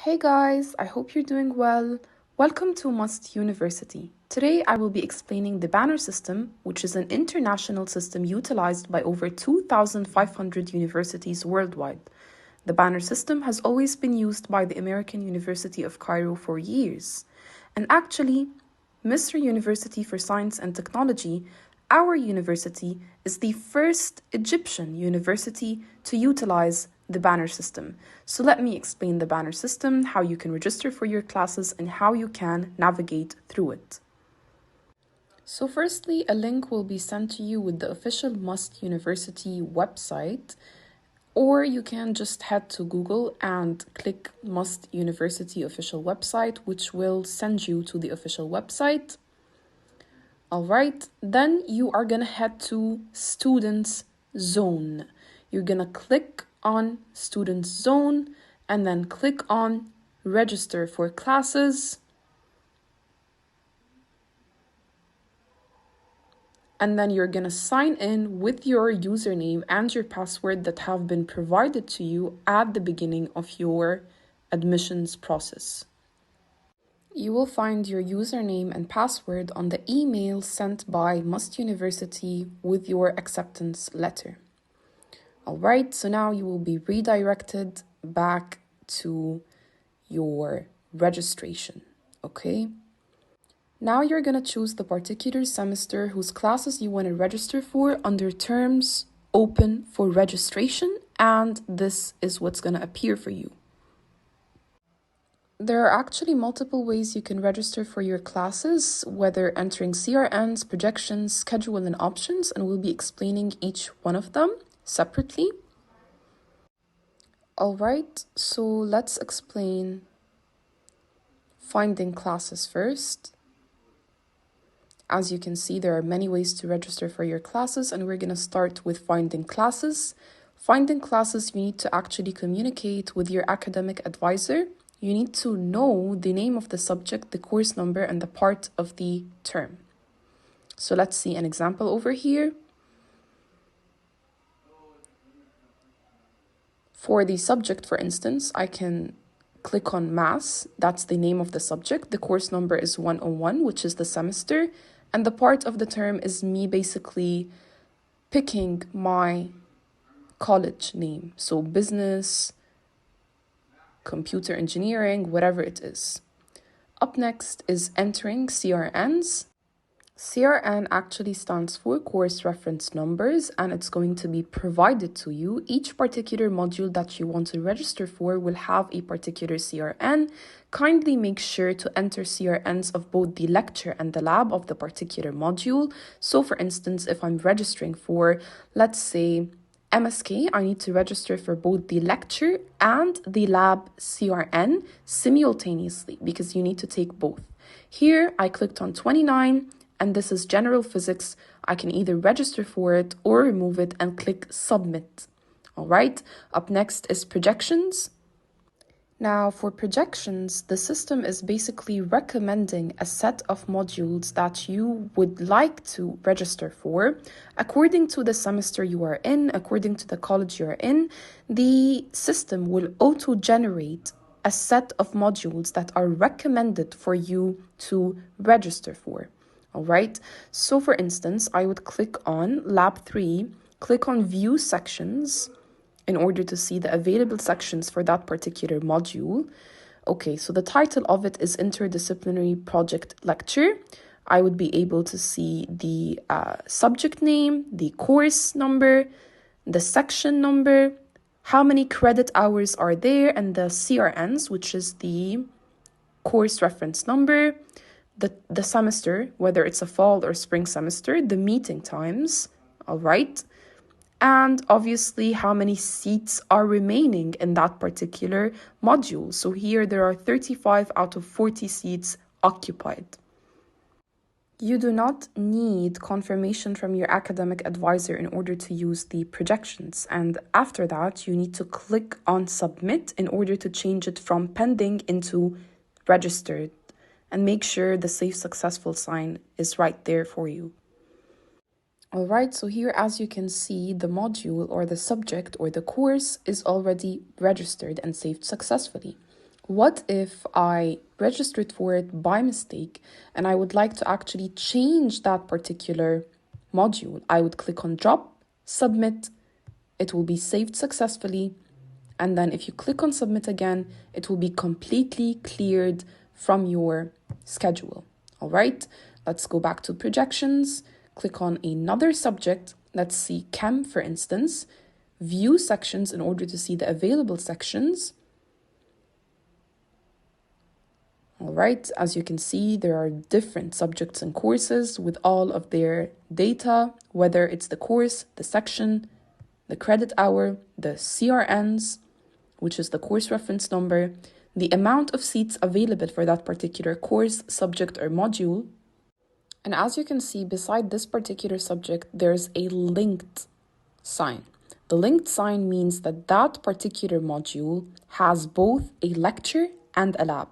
Hey guys, I hope you're doing well. Welcome to Must University. Today I will be explaining the Bannar system, which is an international system utilized by over 2,500 universities worldwide. The Bannar system has always been used by the American University of Cairo for years. And actually, Misr University for Science and Technology, our university, is the first Egyptian university to utilize the Bannar system. So let me explain the Bannar system, how you can register for your classes, and how you can navigate through it. So firstly, a link will be sent to you with the official Must University website, or you can just head to Google and click Must University official website, which will send you to the official website. All right, then you are gonna head to Students Zone. You're gonna click on Students Zone and then click on Register for Classes. And then you're gonna sign in with your username and your password that have been provided to you at the beginning of your admissions process. You will find your username and password on the email sent by Must University with your acceptance letter. All right, so now you will be redirected back to your registration, okay? Now you're going to choose the particular semester whose classes you want to register for under terms open for registration, and this is what's going to appear for you. There are actually multiple ways you can register for your classes, whether entering CRNs, projections, schedule, and options, and we'll be explaining each one of them separately. All right, so let's explain finding classes first. As you can see, there are many ways to register for your classes, and we're going to start with finding classes. Finding classes, you need to actually communicate with your academic advisor. You need to know the name of the subject, the course number, and the part of the term. So let's see an example over here. For the subject, for instance, I can click on Maths. That's the name of the subject. The course number is 101, which is the semester. And the part of the term is me basically picking my college name. So business, computer engineering, whatever it is. Up next is entering CRNs. CRN actually stands for course reference numbers, and it's going to be provided to you. Each particular module that you want to register for will have a particular CRN. Kindly make sure to enter CRNs of both the lecture and the lab of the particular module. So for instance, if I'm registering for, let's say, MSK, I need to register for both the lecture and the lab CRN simultaneously because you need to take both. Here, I clicked on 29, and this is general physics. I can either register for it or remove it and click submit. All right, up next is projections. Now, for projections, the system is basically recommending a set of modules that you would like to register for. According to the semester you are in, according to the college you are in, the system will auto-generate a set of modules that are recommended for you to register for. All right, so for instance, I would click on Lab 3, click on View Sections, in order to see the available sections for that particular module. Okay, so the title of it is Interdisciplinary Project Lecture. I would be able to see the subject name, the course number, the section number, how many credit hours are there, and the CRNs, which is the course reference number, the semester, whether it's a fall or spring semester, the meeting times, all right? And obviously how many seats are remaining in that particular module. So here there are 35 out of 40 seats occupied. You do not need confirmation from your academic advisor in order to use the projections. And after that, you need to click on submit in order to change it from pending into registered, and make sure the safe successful sign is right there for you. All right, so here, as you can see, the module or the subject or the course is already registered and saved successfully. What if I registered for it by mistake and I would like to actually change that particular module? I would click on drop, submit, it will be saved successfully. And then if you click on submit again, it will be completely cleared from your schedule. All right, let's go back to projections, click on another subject. Let's see chem, for instance, view sections in order to see the available sections. All right, as you can see, there are different subjects and courses with all of their data, whether it's the course, the section, the credit hour, the CRNs, which is the course reference number, the amount of seats available for that particular course, subject, or module. And as you can see, beside this particular subject, there's a linked sign. The linked sign means that that particular module has both a lecture and a lab.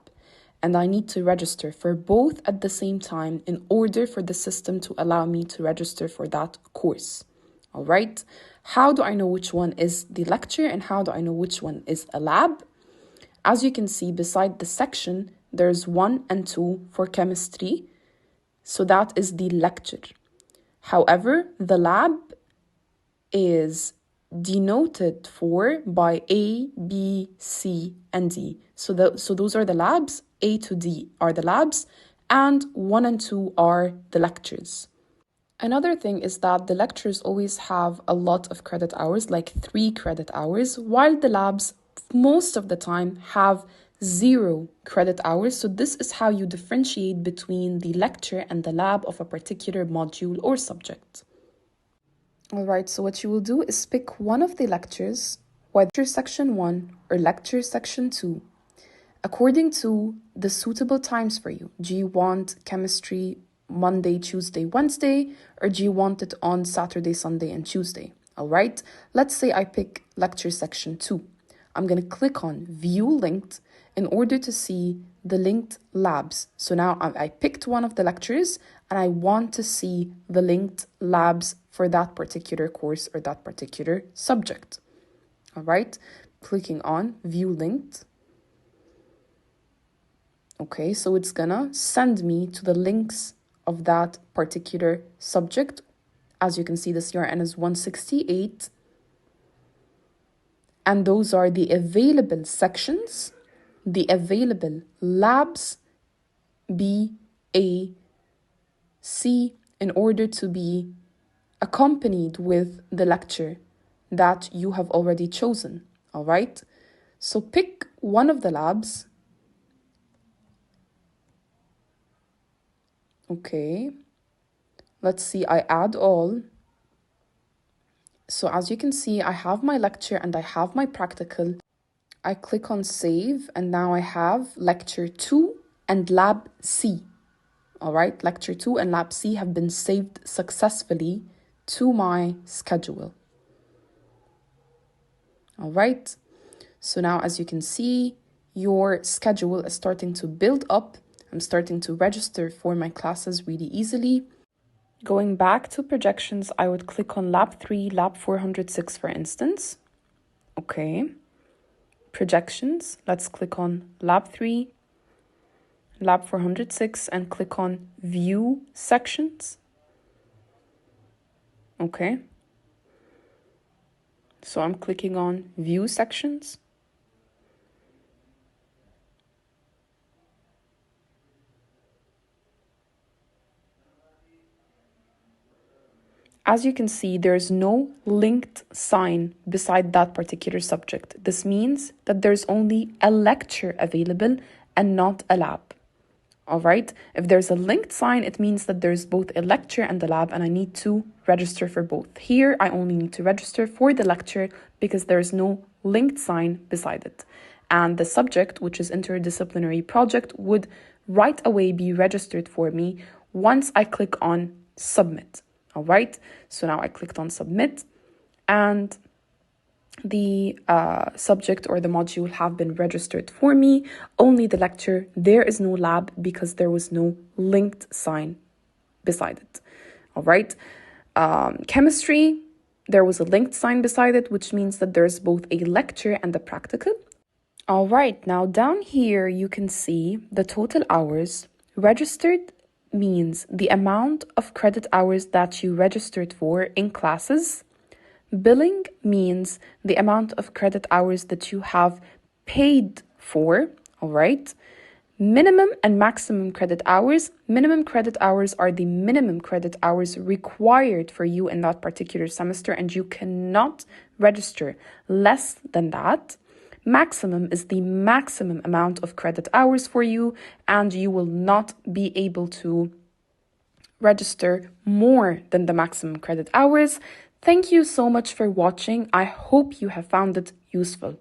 And I need to register for both at the same time in order for the system to allow me to register for that course. All right. How do I know which one is the lecture and how do I know which one is a lab? As you can see, beside the section, there's 1 and 2 for chemistry. So that is the lecture. However, the lab is denoted for by A, B, C, and D. So those are the labs. A to D are the labs, and 1 and 2 are the lectures. Another thing is that the lectures always have a lot of credit hours, like 3 credit hours, while the labs most of the time have 0 credit hours. So this is how you differentiate between the lecture and the lab of a particular module or subject. All right, so what you will do is pick one of the lectures, whether section 1 or lecture section 2, according to the suitable times for you. Do you want chemistry Monday, Tuesday, Wednesday, or do you want it on Saturday, Sunday, and Tuesday? All right, let's say I pick lecture section 2. I'm going to click on view linked in order to see the linked labs. So now I picked one of the lectures and I want to see the linked labs for that particular course or that particular subject. All right, clicking on view linked. Okay, so it's gonna send me to the links of that particular subject. As you can see, the CRN is 168. And those are the available sections, the available labs, B, A, C, in order to be accompanied with the lecture that you have already chosen. All right, so pick one of the labs. Okay, let's see, I add all. So as you can see, I have my lecture and I have my practical. I click on save and now I have lecture 2 and lab C. All right, lecture 2 and lab C have been saved successfully to my schedule. All right, so now as you can see, your schedule is starting to build up. I'm starting to register for my classes really easily. Going back to projections, I would click on lab 3, lab 406, for instance. Okay. Projections, let's click on lab 3, lab 406, and click on view sections. Okay. So I'm clicking on view sections. As you can see, there's no linked sign beside that particular subject. This means that there's only a lecture available and not a lab. All right, if there's a linked sign, it means that there's both a lecture and a lab, and I need to register for both. Here, I only need to register for the lecture because there's no linked sign beside it. And the subject, which is interdisciplinary project, would right away be registered for me once I click on submit. All right, so now I clicked on submit and the subject or the module have been registered for me. Only the lecture, there is no lab because there was no linked sign beside it. All right, chemistry, there was a linked sign beside it, which means that there's both a lecture and a practical. All right, now down here you can see the total hours. Registered means the amount of credit hours that you registered for in classes. Billing means the amount of credit hours that you have paid for, all right? Minimum and maximum credit hours. Minimum credit hours are the minimum credit hours required for you in that particular semester, and you cannot register less than that. Maximum is the maximum amount of credit hours for you, and you will not be able to register more than the maximum credit hours. Thank you so much for watching. I hope you have found it useful.